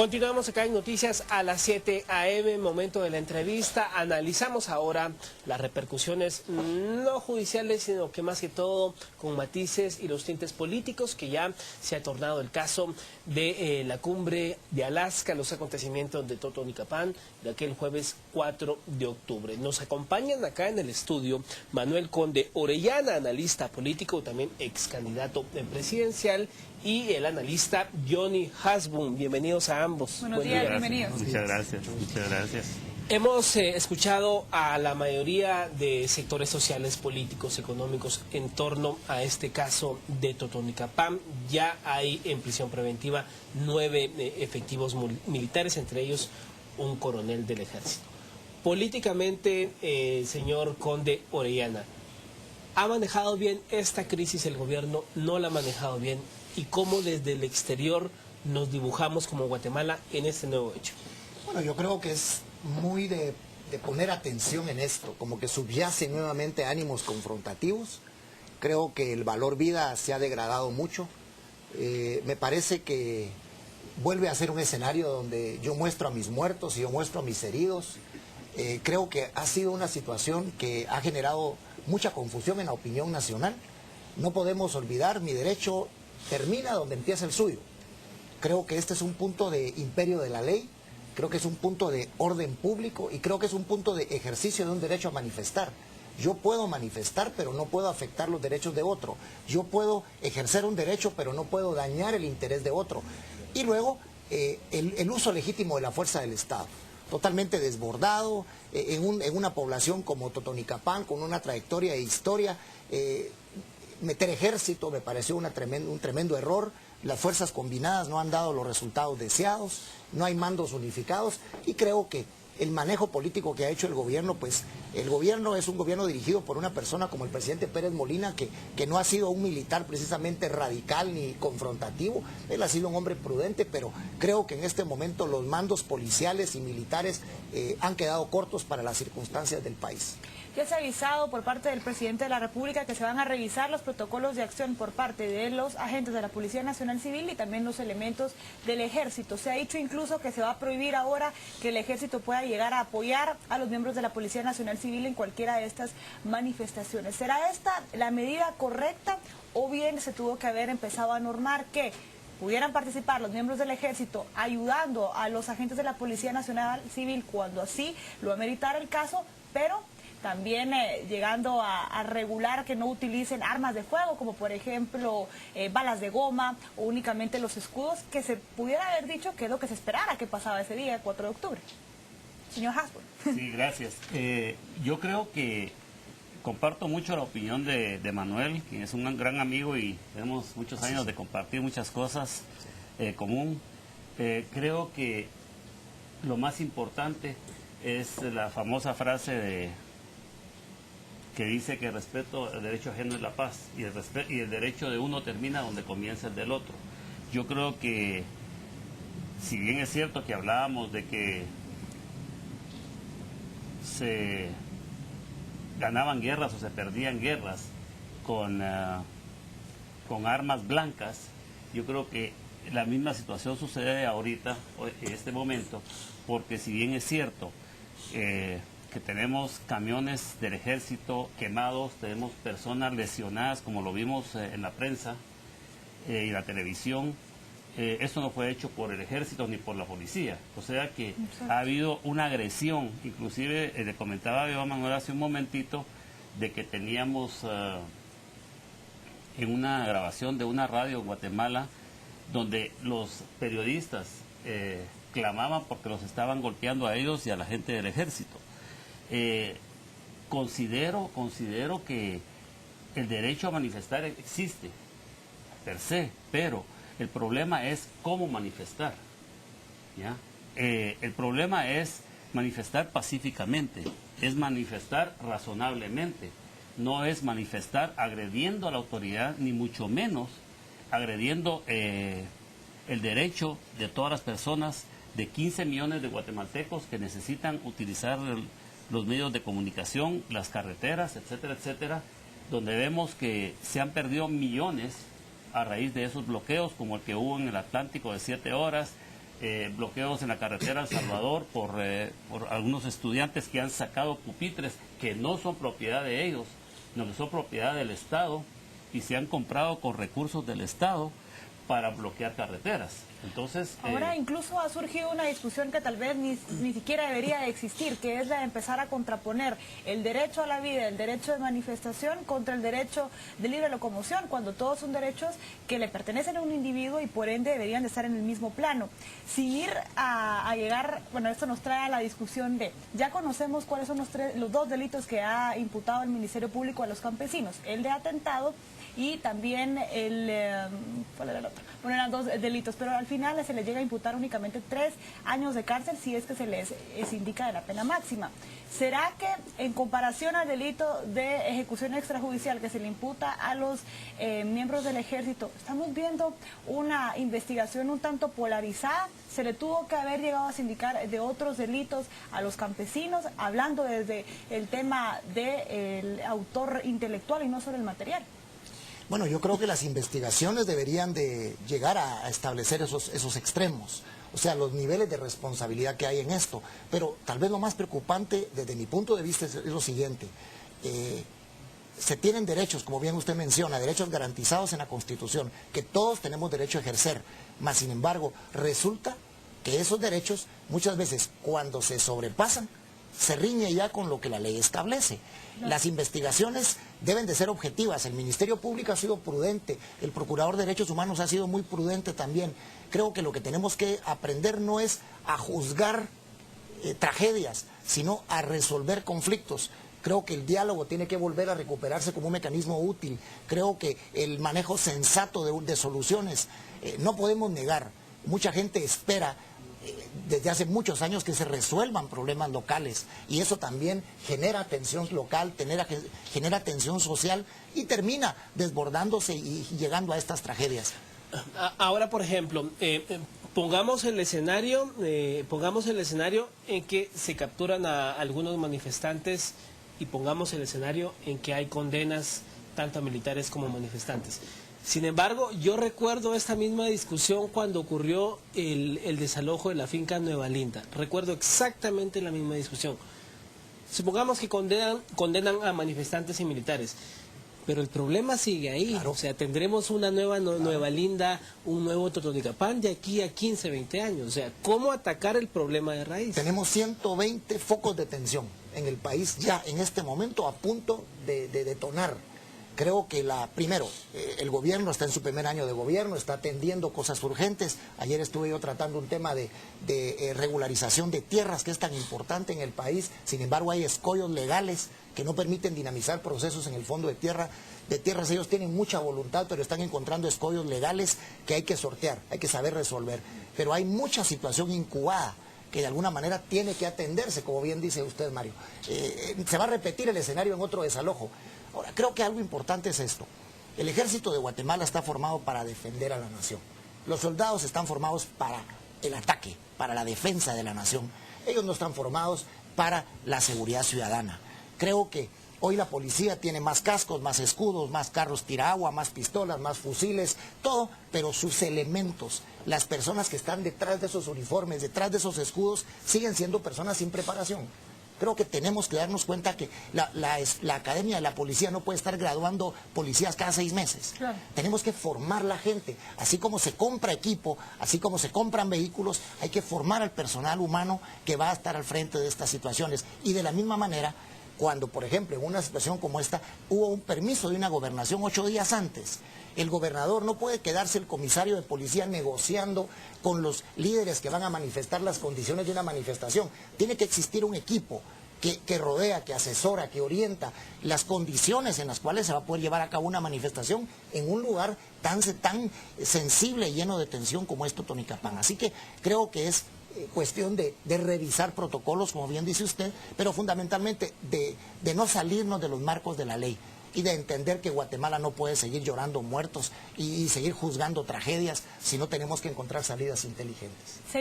Continuamos acá en Noticias a las 7 a.m., momento de la entrevista. Analizamos ahora las repercusiones no judiciales, sino que más que todo con matices y los tintes políticos, que ya se ha tornado el caso de la cumbre de Alaska, los acontecimientos de Totonicapán de aquel jueves 4 de octubre. Nos acompañan acá en el estudio Manuel Conde Orellana, analista político, también ex candidato presidencial, y el analista Johnny Hasbun. Bienvenidos a ambos. Buenos días, bienvenidos. Muchas gracias, muchas gracias. Hemos escuchado a la mayoría de sectores sociales, políticos, económicos en torno a este caso de Totonicapán. Ya hay en prisión preventiva 9 efectivos militares, entre ellos un coronel del ejército. Políticamente, señor Conde Orellana, ¿ha manejado bien esta crisis el gobierno? ¿No la ha manejado bien? ¿Y cómo desde el exterior nos dibujamos como Guatemala en este nuevo hecho? Bueno, yo creo que es muy de poner atención en esto, como que subyace nuevamente ánimos confrontativos. Creo que el valor vida se ha degradado mucho. Me parece que vuelve a ser un escenario donde yo muestro a mis muertos y yo muestro a mis heridos. Creo que ha sido una situación que ha generado mucha confusión en la opinión nacional. No podemos olvidar, mi derecho termina donde empieza el suyo. Creo que este es un punto de imperio de la ley, creo que es un punto de orden público y creo que es un punto de ejercicio de un derecho a manifestar. Yo puedo manifestar, pero no puedo afectar los derechos de otro. Yo puedo ejercer un derecho, pero no puedo dañar el interés de otro. Y luego, el uso legítimo de la fuerza del Estado. Totalmente desbordado, en una población como Totonicapán, con una trayectoria e historia. Meter ejército me pareció un tremendo error. Las fuerzas combinadas no han dado los resultados deseados, no hay mandos unificados y creo que el manejo político que ha hecho el gobierno, pues el gobierno es un gobierno dirigido por una persona como el presidente Pérez Molina, que no ha sido un militar precisamente radical ni confrontativo. Él ha sido un hombre prudente, pero creo que en este momento los mandos policiales y militares han quedado cortos para las circunstancias del país. Ya se ha avisado por parte del presidente de la República que se van a revisar los protocolos de acción por parte de los agentes de la Policía Nacional Civil y también los elementos del Ejército. Se ha dicho incluso que se va a prohibir ahora que el Ejército pueda llegar a apoyar a los miembros de la Policía Nacional Civil en cualquiera de estas manifestaciones. ¿Será esta la medida correcta o bien se tuvo que haber empezado a normar que pudieran participar los miembros del Ejército ayudando a los agentes de la Policía Nacional Civil cuando así lo ameritara el caso, pero también llegando a regular que no utilicen armas de fuego, como por ejemplo balas de goma o únicamente los escudos, que se pudiera haber dicho que es lo que se esperara que pasaba ese día, el 4 de octubre? Señor Hasbun. Sí, gracias. Yo creo que comparto mucho la opinión de Manuel, quien es un gran amigo y tenemos muchos años de compartir muchas cosas común. Creo que lo más importante es la famosa frase que dice que el respeto al derecho ajeno es la paz y el derecho de uno termina donde comienza el del otro. Yo creo que, si bien es cierto que hablábamos de que se ganaban guerras o se perdían guerras con armas blancas, yo creo que la misma situación sucede ahorita, en este momento, porque si bien es cierto que tenemos camiones del ejército quemados, tenemos personas lesionadas, como lo vimos en la prensa y la televisión. Esto no fue hecho por el ejército ni por la policía. O sea que ha habido una agresión. Inclusive le comentaba a Manuel hace un momentito de que teníamos en una grabación de una radio en Guatemala donde los periodistas clamaban porque los estaban golpeando a ellos y a la gente del ejército. Considero que el derecho a manifestar existe per se, pero el problema es cómo manifestar, ¿ya? El problema es manifestar pacíficamente, es manifestar razonablemente, no es manifestar agrediendo a la autoridad, ni mucho menos agrediendo el derecho de todas las personas, de 15 millones de guatemaltecos que necesitan utilizar los medios de comunicación, las carreteras, etcétera, etcétera, donde vemos que se han perdido millones a raíz de esos bloqueos, como el que hubo en el Atlántico de 7 horas, bloqueos en la carretera El Salvador por algunos estudiantes que han sacado pupitres que no son propiedad de ellos, sino que son propiedad del Estado y se han comprado con recursos del Estado para bloquear carreteras. Entonces, ahora incluso ha surgido una discusión que tal vez ni siquiera debería de existir, que es la de empezar a contraponer el derecho a la vida, el derecho de manifestación contra el derecho de libre locomoción, cuando todos son derechos que le pertenecen a un individuo y por ende deberían de estar en el mismo plano. Sin ir a llegar, bueno, esto nos trae a la discusión de, ya conocemos cuáles son los dos delitos que ha imputado el Ministerio Público a los campesinos, el de atentado y también ¿cuál era el otro? Bueno, eran dos delitos, pero al final se les llega a imputar únicamente 3 años de cárcel si es que se les indica de la pena máxima. ¿Será que en comparación al delito de ejecución extrajudicial que se le imputa a los miembros del ejército, estamos viendo una investigación un tanto polarizada? Se le tuvo que haber llegado a sindicar de otros delitos a los campesinos, hablando desde el tema del autor intelectual y no solo el material. Bueno, yo creo que las investigaciones deberían de llegar a establecer esos extremos, o sea, los niveles de responsabilidad que hay en esto. Pero tal vez lo más preocupante desde mi punto de vista es lo siguiente. Se tienen derechos, como bien usted menciona, derechos garantizados en la Constitución, que todos tenemos derecho a ejercer, mas sin embargo resulta que esos derechos muchas veces cuando se sobrepasan, se riñe ya con lo que la ley establece. Las investigaciones deben de ser objetivas. El Ministerio Público ha sido prudente, el Procurador de Derechos Humanos ha sido muy prudente también. Creo que lo que tenemos que aprender no es a juzgar tragedias, sino a resolver conflictos. Creo que el diálogo tiene que volver a recuperarse como un mecanismo útil. Creo que el manejo sensato de soluciones, no podemos negar, mucha gente espera desde hace muchos años que se resuelvan problemas locales y eso también genera tensión local, genera tensión social y termina desbordándose y llegando a estas tragedias. Ahora, por ejemplo, pongamos el escenario en que se capturan a algunos manifestantes y pongamos el escenario en que hay condenas tanto a militares como a manifestantes. Sin embargo, yo recuerdo esta misma discusión cuando ocurrió el desalojo de la finca Nueva Linda. Recuerdo exactamente la misma discusión. Supongamos que condenan a manifestantes y militares, pero el problema sigue ahí. Claro. O sea, tendremos una nueva Nueva Linda, un nuevo Totonicapán de aquí a 15, 20 años. O sea, ¿cómo atacar el problema de raíz? Tenemos 120 focos de tensión en el país ya en este momento a punto de detonar. Creo que primero, el gobierno está en su primer año de gobierno, está atendiendo cosas urgentes. Ayer estuve yo tratando un tema de regularización de tierras que es tan importante en el país. Sin embargo, hay escollos legales que no permiten dinamizar procesos en el fondo de tierras. Ellos tienen mucha voluntad, pero están encontrando escollos legales que hay que sortear, hay que saber resolver. Pero hay mucha situación incubada que de alguna manera tiene que atenderse, como bien dice usted, Mario. Se va a repetir el escenario en otro desalojo. Ahora, creo que algo importante es esto. El ejército de Guatemala está formado para defender a la nación. Los soldados están formados para el ataque, para la defensa de la nación. Ellos no están formados para la seguridad ciudadana. Creo que hoy la policía tiene más cascos, más escudos, más carros tiraagua, más pistolas, más fusiles, todo, pero sus elementos, las personas que están detrás de esos uniformes, detrás de esos escudos, siguen siendo personas sin preparación. Creo que tenemos que darnos cuenta que la academia de la policía no puede estar graduando policías cada 6 meses. Claro. Tenemos que formar la gente. Así como se compra equipo, así como se compran vehículos, hay que formar al personal humano que va a estar al frente de estas situaciones. Y de la misma manera, cuando, por ejemplo, en una situación como esta, hubo un permiso de una gobernación 8 días antes, el gobernador no puede quedarse el comisario de policía negociando con los líderes que van a manifestar las condiciones de una manifestación. Tiene que existir un equipo que rodea, que asesora, que orienta las condiciones en las cuales se va a poder llevar a cabo una manifestación en un lugar tan sensible y lleno de tensión como es Totonicapán. Así que creo que es cuestión de revisar protocolos, como bien dice usted, pero fundamentalmente de no salirnos de los marcos de la ley y de entender que Guatemala no puede seguir llorando muertos y seguir juzgando tragedias, sino tenemos que encontrar salidas inteligentes.